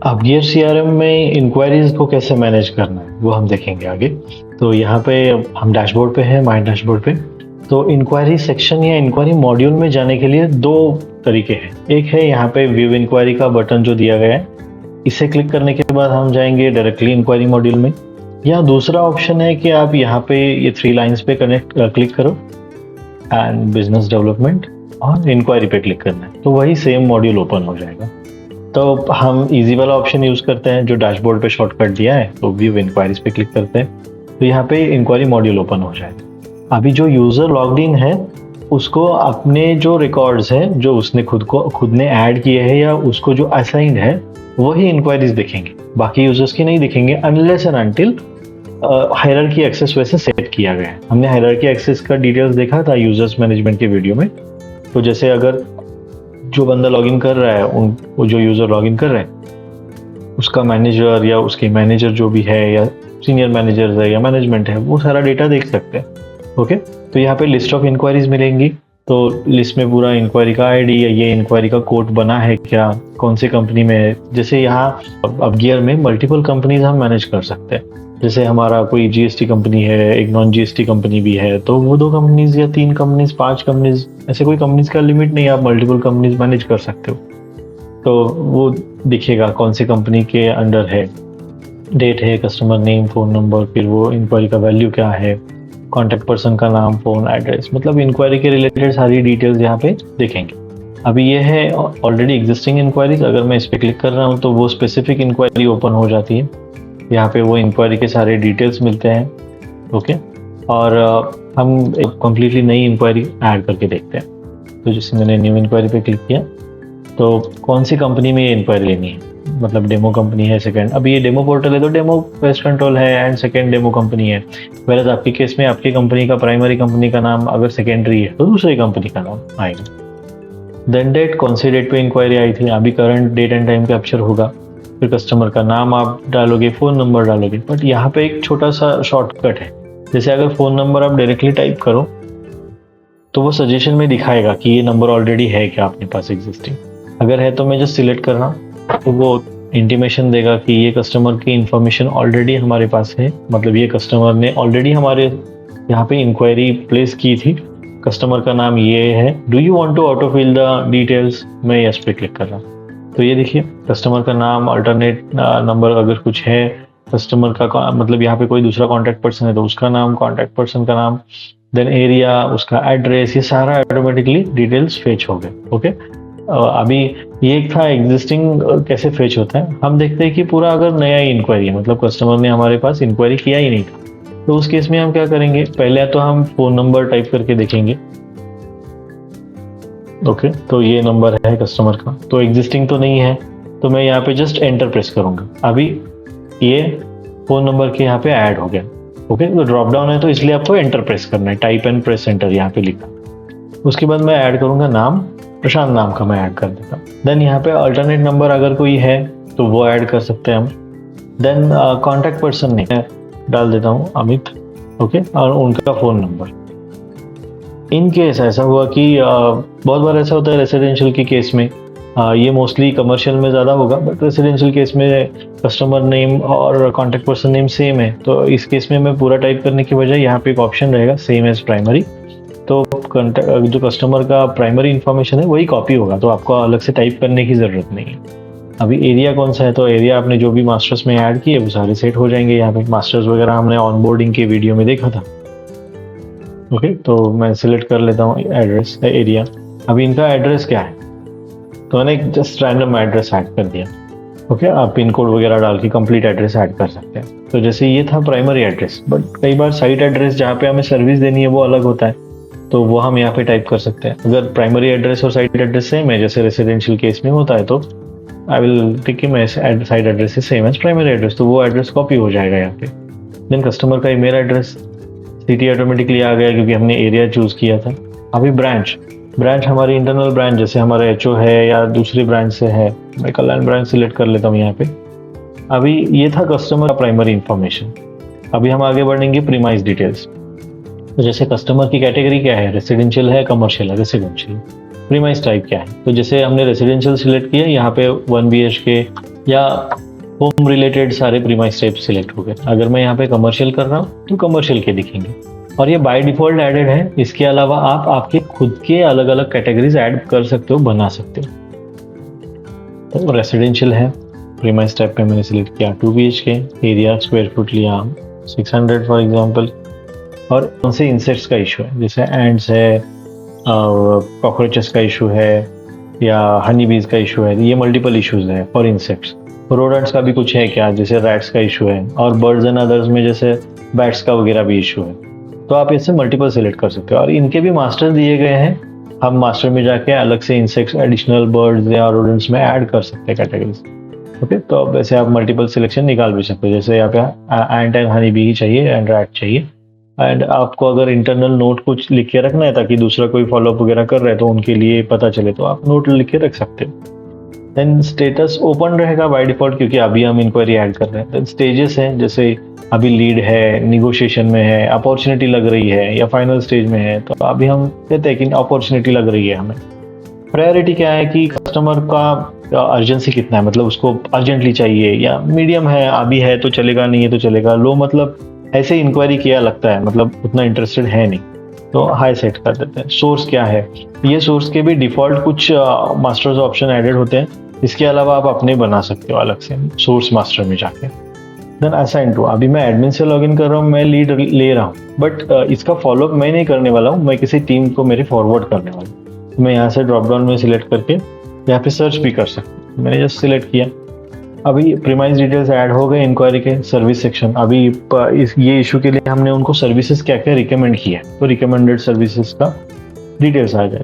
अब gear CRM में inquiries को कैसे मैनेज करना है वो हम देखेंगे आगे। तो यहाँ पे हम डैशबोर्ड पे हैं, माय डैशबोर्ड पे। तो इंक्वायरी सेक्शन या इंक्वायरी मॉड्यूल में जाने के लिए दो तरीके हैं। एक है यहाँ पे व्यू इंक्वायरी का बटन जो दिया गया है, इसे क्लिक करने के बाद हम जाएंगे डायरेक्टली इंक्वायरी मॉड्यूल में। या दूसरा ऑप्शन है कि आप यहाँ पे ये 3 लाइंस पे क्लिक करो एंड बिजनेस डेवलपमेंट और इंक्वायरी पे क्लिक करना है, तो वही सेम मॉड्यूल ओपन हो जाएगा। तो हम इजी वाला ऑप्शन यूज करते हैं जो डैशबोर्ड पे शॉर्टकट दिया है, तो व्यू इंक्वायरीज पे क्लिक करते हैं, तो यहाँ पे इंक्वायरी मॉड्यूल ओपन हो जाएगा। अभी जो यूजर लॉग्ड इन है उसको अपने जो रिकॉर्ड्स हैं जो उसने खुद ने ऐड किए हैं या उसको जो असाइंड है वही इंक्वायरीज दिखेंगे, बाकी यूजर्स की नहीं दिखेंगे unless and until hierarchy access वैसे सेट किया गया है। हमने हायरार्की एक्सेस का डिटेल्स देखा था यूजर्स मैनेजमेंट के वीडियो में। तो जैसे अगर जो बंदा लॉगिन कर रहा है वो जो यूजर लॉगिन कर रहा है उसका मैनेजर या उसके मैनेजर जो भी है या सीनियर मैनेजर है या मैनेजमेंट है, वो सारा डेटा देख सकते हैं। ओके, तो यहाँ पे लिस्ट ऑफ इंक्वायरीज मिलेंगी। तो लिस्ट में पूरा इंक्वायरी का आईडी या ये इंक्वायरी का कोड बना है क्या, कौन सी कंपनी में है। जैसे यहाँ अब गियर में मल्टीपल कंपनीज हम मैनेज कर सकते हैं। जैसे हमारा कोई जीएसटी कंपनी है, एक नॉन जीएसटी कंपनी भी है, तो वो 2 कंपनीज या 3 कंपनीज 5 कंपनीज, ऐसे कोई कंपनीज का लिमिट नहीं, आप मल्टीपल कंपनीज मैनेज कर सकते हो। तो वो दिखेगा कौन सी कंपनी के अंडर है, डेट है, कस्टमर नेम, फ़ोन नंबर, फिर वो इंक्वायरी का वैल्यू क्या है, कॉन्टैक्ट पर्सन का नाम, फ़ोन, एड्रेस, मतलब इंक्वायरी के रिलेटेड सारी डिटेल्स यहाँ पे देखेंगे। अभी ये है ऑलरेडी एग्जिस्टिंग इंक्वायरीज। अगर मैं इस पर क्लिक कर रहा हूँ तो वो स्पेसिफिक इंक्वायरी ओपन हो जाती है। यहाँ पे वो इंक्वायरी के सारे डिटेल्स मिलते हैं। ओके, और हम एक कम्प्लीटली नई इंक्वायरी ऐड करके देखते हैं। तो जैसे मैंने न्यू इंक्वायरी पे क्लिक किया, तो कौन सी कंपनी में ये इंक्वायरी लेनी है, मतलब डेमो कंपनी है सेकंड। अभी ये डेमो पोर्टल है तो डेमो पेस्ट कंट्रोल है एंड सेकंड डेमो कंपनी है। वेराज आपके केस में आपकी कंपनी का प्राइमरी कंपनी का नाम अगर सेकेंडरी है तो दूसरी कंपनी का नाम आएगा। देन डेट, कौन सी डेट पे इंक्वायरी आई थी, अभी current date and time capture होगा। फिर कस्टमर का नाम आप डालोगे, फ़ोन नंबर डालोगे। बट यहाँ पे एक छोटा सा शॉर्टकट है। जैसे अगर फ़ोन नंबर आप डायरेक्टली टाइप करो तो वो सजेशन में दिखाएगा कि ये नंबर ऑलरेडी है क्या अपने पास एग्जिस्टिंग। अगर है तो मैं जस्ट सिलेक्ट कर रहा हूँ तो वो इंटीमेशन देगा कि ये कस्टमर की इंफॉर्मेशन ऑलरेडी हमारे पास है, मतलब ये कस्टमर ने ऑलरेडी हमारे यहाँ पे इंक्वायरी प्लेस की थी। कस्टमर का नाम ये है, do you want to auto fill the details, मैं यस पे क्लिक कर रहा हूँ। तो ये देखिए कस्टमर का नाम, अल्टरनेट नंबर अगर कुछ है, कस्टमर का मतलब यहाँ पे कोई दूसरा कॉन्टैक्ट पर्सन है तो उसका नाम, कॉन्टैक्ट पर्सन का नाम, देन एरिया, उसका एड्रेस, ये सारा ऑटोमेटिकली डिटेल्स फेच हो गए। ओके, अभी ये एक था एग्जिस्टिंग कैसे फेच होता है। हम देखते हैं कि पूरा अगर नया ही इंक्वायरी है, मतलब कस्टमर ने हमारे पास इंक्वायरी किया ही नहीं था, तो उस केस में हम क्या करेंगे, पहले तो हम फ़ोन नंबर टाइप करके देखेंगे। ओके, तो ये नंबर है कस्टमर का, तो एग्जिस्टिंग तो नहीं है, तो मैं यहाँ पे जस्ट एंटर प्रेस करूंगा। अभी ये फ़ोन नंबर के यहाँ पे ऐड हो गया। ओके, तो ड्रॉप डाउन है तो इसलिए आपको एंटर प्रेस करना है, टाइप एंड प्रेस एंटर यहाँ पे लिखा। उसके बाद मैं ऐड करूंगा नाम, प्रशांत नाम का मैं ऐड कर देता हूँ। देन यहाँ पे अल्टरनेट नंबर अगर कोई है तो वो ऐड कर सकते हैं हम। देन कॉन्टैक्ट पर्सन ने डाल देता हूँ अमित। ओके, और उनका फ़ोन नंबर। इन केस ऐसा हुआ कि बहुत बार ऐसा होता है रेसिडेंशियल के केस में, ये मोस्टली कमर्शियल में ज़्यादा होगा, बट रेसिडेंशियल केस में कस्टमर नेम और कॉन्टैक्ट पर्सन नेम सेम है, तो इस केस में मैं पूरा टाइप करने की बजाय यहाँ पे एक ऑप्शन रहेगा सेम एज प्राइमरी। तो जो कस्टमर का प्राइमरी इन्फॉर्मेशन है वही कॉपी होगा, तो आपको अलग से टाइप करने की ज़रूरत नहीं है। अभी एरिया कौन सा है, तो एरिया आपने जो भी मास्टर्स में ऐड किए वो सारे सेट हो जाएंगे। यहाँ पे मास्टर्स वगैरह हमने ऑनबोर्डिंग के वीडियो में देखा था। ओके, तो मैं सिलेक्ट कर लेता हूँ एड्रेस, एरिया। अभी इनका एड्रेस क्या है, तो मैंने एक जस्ट रैंडम एड्रेस ऐड कर दिया। ओके, आप पिन कोड वगैरह डाल के कंप्लीट एड्रेस ऐड कर सकते हैं। तो जैसे ये था प्राइमरी एड्रेस, बट कई बार साइट एड्रेस जहाँ पे हमें सर्विस देनी है वो अलग होता है, तो वो हम यहाँ पे टाइप कर सकते हैं। अगर प्राइमरी एड्रेस और साइट एड्रेस सेम है जैसे रेसिडेंशियल केस में होता है, तो I will tick my site address is same as primary address, तो वो एड्रेस कॉपी हो जाएगा यहाँ पे। देन कस्टमर का ईमेल एड्रेस, सिटी ऑटोमेटिकली आ गया क्योंकि हमने एरिया चूज किया था। अभी ब्रांच हमारी इंटरनल ब्रांच जैसे हमारा एचओ है या दूसरी ब्रांच से है, मैं कल्याण ब्रांच सिलेक्ट कर लेता हूँ यहाँ पे। अभी ये था कस्टमर का प्राइमरी इंफॉर्मेशन। अभी हम आगे बढ़ेंगे प्रीमाइस डिटेल्स। तो जैसे कस्टमर की कैटेगरी क्या है, रेसिडेंशियल है, कमर्शियल है, रेसिडेंशियल। प्रीमाइस टाइप क्या है, तो जैसे हमने रेसिडेंशियल सिलेक्ट किया, यहाँ पे 1 BHK या होम रिलेटेड सारे प्रीमाइस टाइप सिलेक्ट हो गए। अगर मैं यहाँ पे कमर्शियल कर रहा हूँ तो कमर्शियल के दिखेंगे, और ये बाय डिफॉल्ट एडेड है। इसके अलावा आप आपके खुद के अलग अलग कैटेगरीज ऐड कर सकते हो, बना सकते हो। तो रेसिडेंशियल है, प्रीमाइस टाइप पे मैंने सिलेक्ट किया 2 BHK, एरिया स्क्वायर फुट लिया 600 फॉर एग्जांपल। और कौन से इंसेक्ट्स का इशू है, जैसे एंड्स है, कॉकरोचेस का इशू है, या हनी बीज का इशू है, ये मल्टीपल इश्यूज है फॉर इंसेक्ट्स। रोडेंट्स का भी कुछ है क्या, जैसे रैट्स का इशू है, और बर्ड्स एंड अदर्स में जैसे बैट्स का वगैरह भी इशू है। तो आप इससे मल्टीपल सिलेक्ट कर सकते हो, और इनके भी मास्टर दिए गए हैं। हम मास्टर में जाके अलग से इंसेक्ट्स, एडिशनल बर्ड्स या रोडेंट्स में ऐड कर सकते हैं कैटेगरीज। ओके, तो अब वैसे आप मल्टीपल सिलेक्शन निकाल भी सकते हो। जैसे यहाँ पे एंट एंड हनी बी ही चाहिए, एंड रैट चाहिए, एंड आपको अगर इंटरनल नोट कुछ लिख के रखना है ताकि दूसरा कोई फॉलोअप वगैरह कर रहा है तो उनके लिए पता चले, तो आप नोट लिख के रख सकते हो। देन स्टेटस ओपन रहेगा बाय डिफॉल्ट, क्योंकि अभी हम इंक्वायरी ऐड कर रहे हैं। देन स्टेजेस हैं, जैसे अभी लीड है, निगोशिएशन में है, अपॉर्चुनिटी लग रही है, या फाइनल स्टेज में है, तो अभी हम कहते हैं कि अपॉर्चुनिटी लग रही है हमें। प्रायोरिटी क्या है कि कस्टमर का अर्जेंसी कितना है, मतलब उसको अर्जेंटली चाहिए, या मीडियम है, अभी है तो चलेगा, नहीं है तो चलेगा, लो मतलब ऐसे इंक्वायरी किया लगता है, मतलब उतना इंटरेस्टेड है नहीं, तो हाई सेट कर देते हैं। सोर्स क्या है, ये सोर्स के भी डिफॉल्ट कुछ मास्टर्स ऑप्शन एडेड होते हैं। इसके अलावा आप अपने बना सकते हो अलग से सोर्स मास्टर में जाके। देन असाइन टू, अभी मैं एडमिन से लॉगिन कर रहा हूँ, मैं लीड ले रहा हूँ, बट इसका फॉलोअप मैं नहीं करने वाला हूँ, मैं किसी टीम को मेरे फॉरवर्ड करने वाला हूँ। तो मैं यहाँ से ड्रॉप डाउन में सिलेक्ट करके यहाँ पे सर्च भी कर सकता हूँ। मैंने जस्ट सिलेक्ट किया, अभी प्रीमाइस डिटेल्स ऐड हो गए इंक्वायरी के सर्विस सेक्शन। अभी ये इशू के लिए हमने उनको सर्विसेज क्या क्या रिकमेंड किया है, तो रिकमेंडेड सर्विसेज का डिटेल्स आ जाए।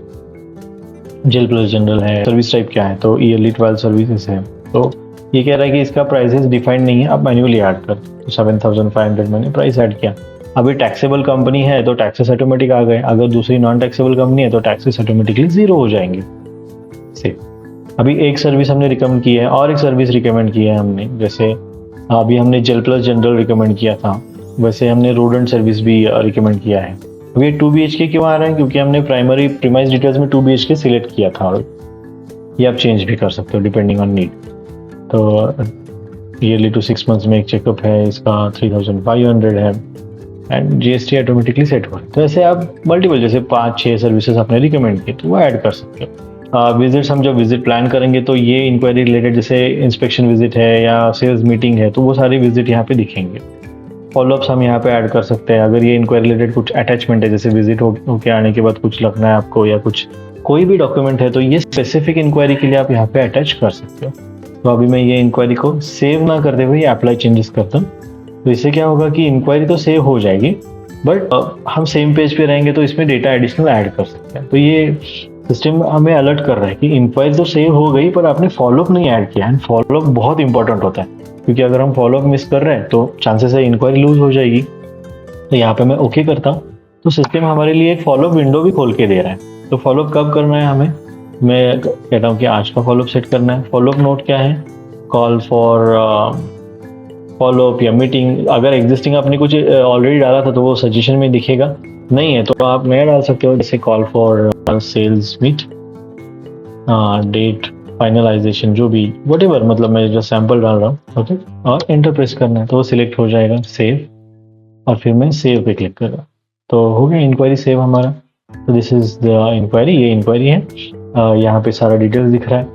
जेल प्लस जनरल है, सर्विस टाइप क्या है, तो ईयरली 12 सर्विसेज है। तो ये कह रहा है कि इसका प्राइसेस डिफाइंड नहीं है, आप मैन्युअली ऐड कर। तो 7500 मैंने प्राइस ऐड किया। अभी टैक्सेबल कंपनी है तो टैक्सेस ऑटोमेटिक आ गए, अगर दूसरी नॉन टैक्सेबल कंपनी है तो टैक्सेस ऑटोमेटिकली 0 हो जाएंगे। सेव। अभी एक सर्विस हमने रिकमेंड की है, और एक सर्विस रिकमेंड की है हमने, जैसे अभी हमने जेल प्लस जनरल रिकमेंड किया था, वैसे हमने रोडेंट सर्विस भी रिकमेंड किया है। अब ये 2 BHK क्यों आ रहा है, क्योंकि हमने प्राइमरी प्रीमाइस डिटेल्स में 2 BHK सिलेक्ट किया था, और ये आप चेंज भी कर सकते हो डिपेंडिंग ऑन नीड। तो ईयरली टू 6 मंथ्स में एक चेकअप है, इसका 3500 है, एंड GST ऑटोमेटिकली सेट हुआ है। तो ऐसे आप मल्टीपल, जैसे 5-6 सर्विसेज आपने रिकमेंड किए तो वो ऐड कर सकते हो। विजिट्स, हम जब विजिट प्लान करेंगे तो ये इंक्वायरी रिलेटेड, जैसे इंस्पेक्शन विजिट है या सेल्स मीटिंग है, तो वो सारी विजिट यहाँ पे दिखेंगे। फॉलोअप्स हम यहाँ पे ऐड कर सकते हैं। अगर ये इंक्वायरी रिलेटेड कुछ अटैचमेंट है, जैसे विजिट होके आने के बाद कुछ लिखना है आपको, या कुछ कोई भी डॉक्यूमेंट है, तो ये स्पेसिफिक इंक्वायरी के लिए आप यहाँ पे अटैच कर सकते हो। तो अभी मैं ये इंक्वायरी को सेव ना करते हुए अप्लाई चेंजेस करता हूँ। तो इससे क्या होगा कि इंक्वायरी तो सेव हो जाएगी, बट हम सेम पेज पे रहेंगे तो इसमें डेटा एडिशनल ऐड कर सकते हैं। तो ये सिस्टम हमें अलर्ट कर रहा है कि इंक्वायरी तो सेव हो गई, पर आपने फॉलोअप नहीं ऐड किया है। फॉलोअप बहुत इंपॉर्टेंट होता है, क्योंकि अगर हम फॉलोअप मिस कर रहे हैं तो चांसेस है इंक्वायरी लूज हो जाएगी। तो यहाँ पे मैं ओके करता हूँ, तो सिस्टम हमारे लिए एक फॉलोअप विंडो भी खोल के दे रहा है। तो फॉलोअप कब करना है हमें, मैं कहता हूँ कि आज का फॉलोअप सेट करना है। फॉलोअप नोट क्या है, कॉल फॉर फॉलोअप या मीटिंग। अगर एग्जिस्टिंग आपने कुछ ऑलरेडी डाला था तो वो सजेशन में दिखेगा, नहीं है तो आप नया डाल सकते हो, जैसे call for sales meet, date, finalisation, जो भी व्हाटएवर, मतलब मैं जो सैंपल डाल रहा हूँ। ओके, और एंटर प्रेस करना है तो वो सिलेक्ट हो जाएगा, सेव, और फिर मैं सेव पे क्लिक कर रहा हूँ। तो हो गया इंक्वायरी सेव हमारा। तो दिस इज द इंक्वायरी, ये इंक्वायरी है। यहाँ पे सारा डिटेल्स दिख रहा है।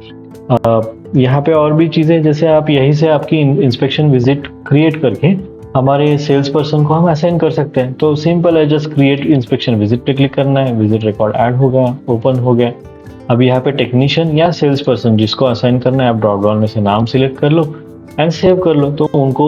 यहाँ पे और भी चीज़ें, जैसे आप यहीं से आपकी इंस्पेक्शन विजिट क्रिएट करके हमारे सेल्स पर्सन को हम असाइन कर सकते हैं। तो सिंपल है, जस्ट क्रिएट इंस्पेक्शन विजिट पे क्लिक करना है, विजिट रिकॉर्ड ऐड हो गया, ओपन हो गया। अब यहाँ पे टेक्नीशियन या सेल्स पर्सन जिसको असाइन करना है, आप ड्रॉप डाउन में से नाम सिलेक्ट कर लो एंड सेव कर लो। तो उनको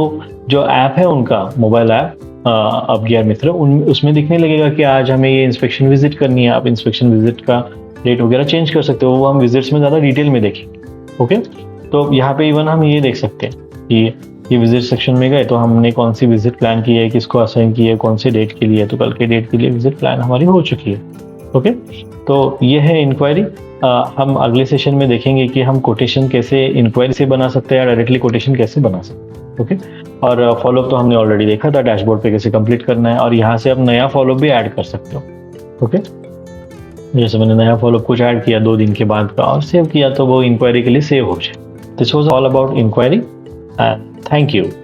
जो ऐप है उनका मोबाइल ऐप अपगियर मित्र, उसमें दिखने लगेगा कि आज हमें ये इंस्पेक्शन विजिट करनी है। आप इंस्पेक्शन विजिट का डेट वगैरह चेंज कर सकते हो, वो हम विजिट्स में ज़्यादा डिटेल में देखेंगे। ओके, तो यहाँ पे इवन हम ये देख सकते हैं कि ये विजिट सेक्शन में गए तो हमने कौन सी विजिट प्लान की है, किसको असाइन की है, कौन से डेट के लिए, तो कल के डेट के लिए विजिट प्लान हमारी हो चुकी है। ओके, तो ये है इंक्वायरी। हम अगले सेशन में देखेंगे कि हम कोटेशन कैसे इंक्वायरी से बना सकते हैं या डायरेक्टली कोटेशन कैसे बना सकते हैं। ओके, और फॉलोअप तो हमने ऑलरेडी देखा था, डैशबोर्ड पे कैसे कंप्लीट करना है, और यहाँ से आप नया फॉलोअप भी ऐड कर सकते हो। ओके, जैसे मैंने नया फॉलोअप कुछ ऐड किया 2 दिन के बाद का और सेव किया, तो वो इंक्वायरी के लिए सेव हो जाए। This was all about inquiry, and thank you.